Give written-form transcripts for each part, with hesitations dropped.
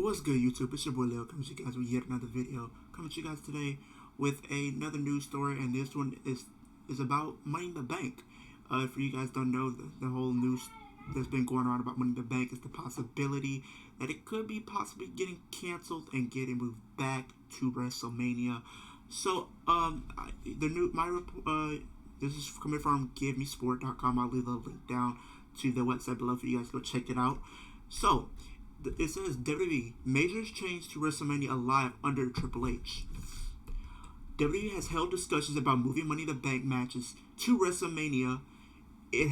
What's good, YouTube? It's your boy Leo coming to you guys with yet another video. Coming to you guys today with another news story, and this one is about Money in the Bank. If you guys don't know, the whole news that's been going on about Money in the Bank is the possibility that it could be possibly getting canceled and getting moved back to WrestleMania. So, this is coming from GiveMeSport.com. I'll leave a link down to the website below for you guys to go check it out. So, it says WWE measures change to WrestleMania Live under Triple H. WWE has held discussions about moving Money in the Bank matches to WrestleMania. It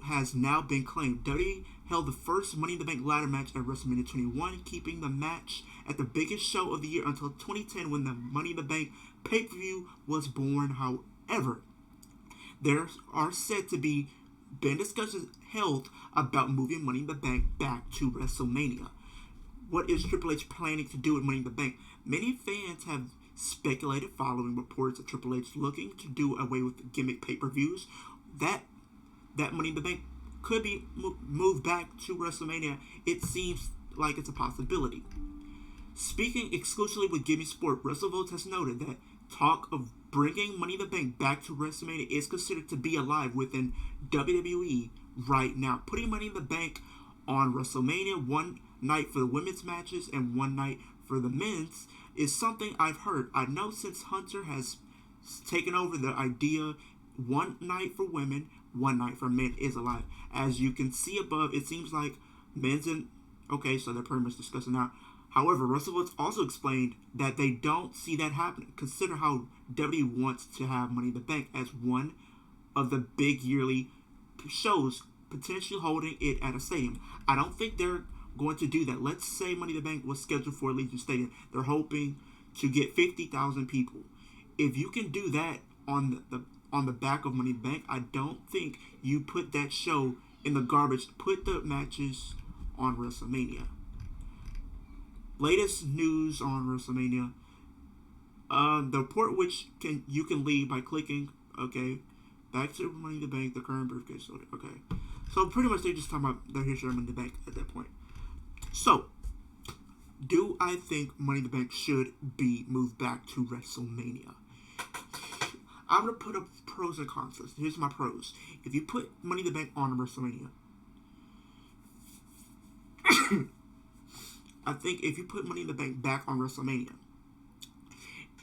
has now been claimed. WWE held the first Money in the Bank ladder match at WrestleMania 21, keeping the match at the biggest show of the year until 2010 when the Money in the Bank pay-per-view was born. However, there are said to be been discussions held about moving Money in the Bank back to WrestleMania. What is Triple H planning to do with Money in the Bank? Many fans have speculated following reports of Triple H looking to do away with gimmick pay-per-views that Money in the Bank could be moved back to WrestleMania. It seems like it's a possibility. Speaking exclusively with Gimme Sport, WrestleVotes has noted that talk of bringing Money in the Bank back to WrestleMania is considered to be alive within WWE right now. Putting Money in the Bank on WrestleMania one night for the women's matches and one night for the men's is something I've heard. I know since Hunter has taken over the idea, one night for women, one night for men is alive. As you can see above, it seems like men's and... Okay, so they're pretty much discussing that. However, WrestleVotes also explained that they don't see that happening. Consider how WWE wants to have Money in the Bank as one of the big yearly shows, potentially holding it at a stadium. I don't think they're going to do that. Let's say Money in the Bank was scheduled for Allegiant Stadium. They're hoping to get 50,000 people. If you can do that on the back of Money in the Bank, I don't think you put that show in the garbage. Put the matches on WrestleMania. Latest news on WrestleMania. The report which you can leave by clicking, okay, back to Money in the Bank, the current briefcase. Okay. So pretty much they're just talking about their history of Money in the Bank at that point. So, do I think Money in the Bank should be moved back to WrestleMania? I'm going to put up pros and cons. Here's my pros. If you put Money in the Bank on WrestleMania, I think if you put Money in the Bank back on WrestleMania,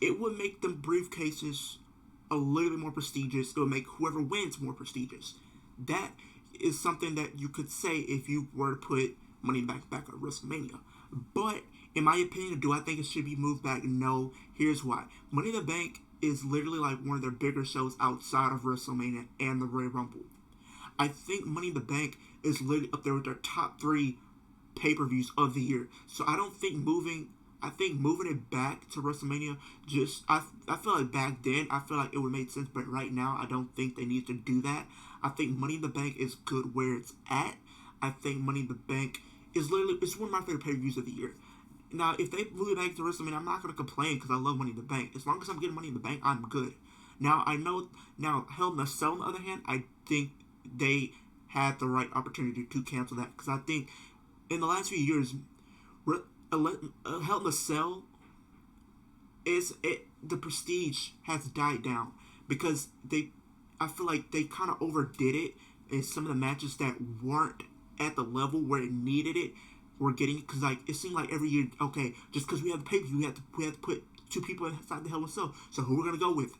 it would make the briefcases a little bit more prestigious. It would make whoever wins more prestigious. That is something that you could say if you were to put Money in the Bank back at WrestleMania. But, in my opinion, do I think it should be moved back? No. Here's why. Money in the Bank is literally like one of their bigger shows outside of WrestleMania and the Royal Rumble. I think Money in the Bank is literally up there with their top 3 pay-per-views of the year. So I don't think moving it back to WrestleMania, I feel like back then I feel like it would make sense, but right now I don't think they need to do that. I think Money in the Bank is good where it's at. I think Money in the Bank is literally, it's one of my favorite pay-per-views of the year. Now, if they move it back to WrestleMania, I'm not going to complain because I love Money in the Bank. As long as I'm getting Money in the Bank, I'm good. Now, I know, Hell in a Cell, on the other hand, I think they had the right opportunity to cancel that because I think in the last few years, Hell in a Cell the prestige has died down because I feel like they kind of overdid it in some of the matches that weren't at the level where it needed it. We're getting, because like it seemed like every year, okay, just because we have the pay-per-view, we have to put 2 people inside the Hell in a Cell. So who we're gonna go with?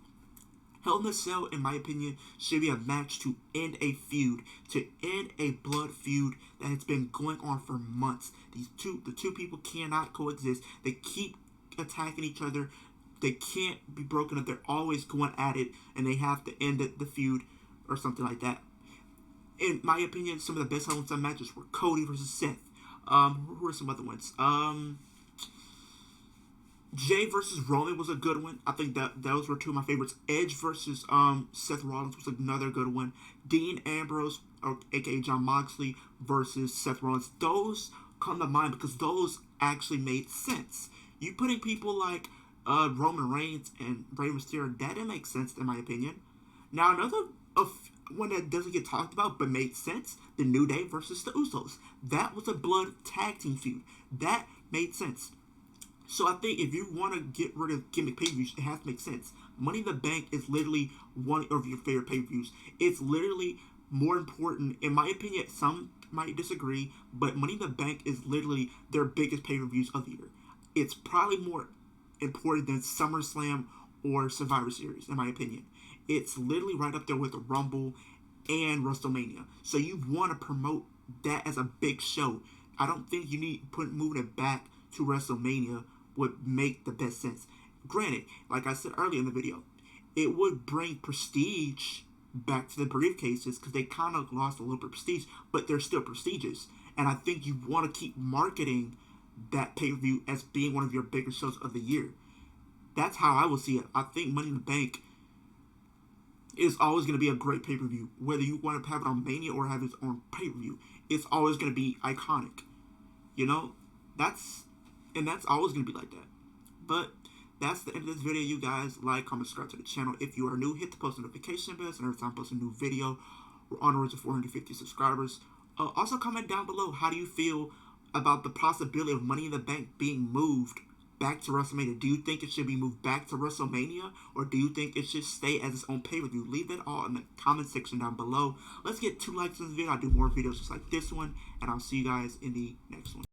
Hell in a Cell, in my opinion, should be a match to end a feud, to end a blood feud that has been going on for months. The two people cannot coexist. They keep attacking each other. They can't be broken up. They're always going at it, and they have to end the feud or something like that. In my opinion, some of the best Hell in a Cell matches were Cody versus Seth. Who are some other ones? Jay versus Roman was a good one. I think those were 2 of my favorites. Edge versus Seth Rollins was another good one. Dean Ambrose, aka John Moxley, versus Seth Rollins. Those come to mind because those actually made sense. You putting people like Roman Reigns and Rey Mysterio, that didn't make sense in my opinion. Now one that doesn't get talked about but made sense, the New Day versus the Usos. That was a blood tag team feud. That made sense. So I think if you want to get rid of gimmick pay-per-views, it has to make sense. Money in the Bank is literally one of your favorite pay-per-views. It's literally more important, in my opinion. Some might disagree, but Money in the Bank is literally their biggest pay-per-views of the year. It's probably more important than SummerSlam or Survivor Series, in my opinion. It's literally right up there with the Rumble and WrestleMania. So you want to promote that as a big show. I don't think you need moving it back to WrestleMania would make the best sense. Granted, like I said earlier in the video, it would bring prestige back to the briefcases because they kind of lost a little bit of prestige, but they're still prestigious. And I think you want to keep marketing that pay-per-view as being one of your biggest shows of the year. That's how I will see it. I think Money in the Bank is always going to be a great pay-per-view. Whether you want to have it on Mania or have it on pay-per-view, it's always going to be iconic. You know, that's always going to be like that. But that's the end of this video, you guys. Like, comment, subscribe to the channel. If you are new, hit the post notification bell, and every time I post a new video, we're on the road to 450 subscribers. Also, comment down below, how do you feel about the possibility of Money in the Bank being moved back to WrestleMania? Do you think it should be moved back to WrestleMania, or do you think it should stay as its own pay-per-view? Leave that all in the comment section down below. Let's get 2 likes on this video. I'll do more videos just like this one, and I'll see you guys in the next one.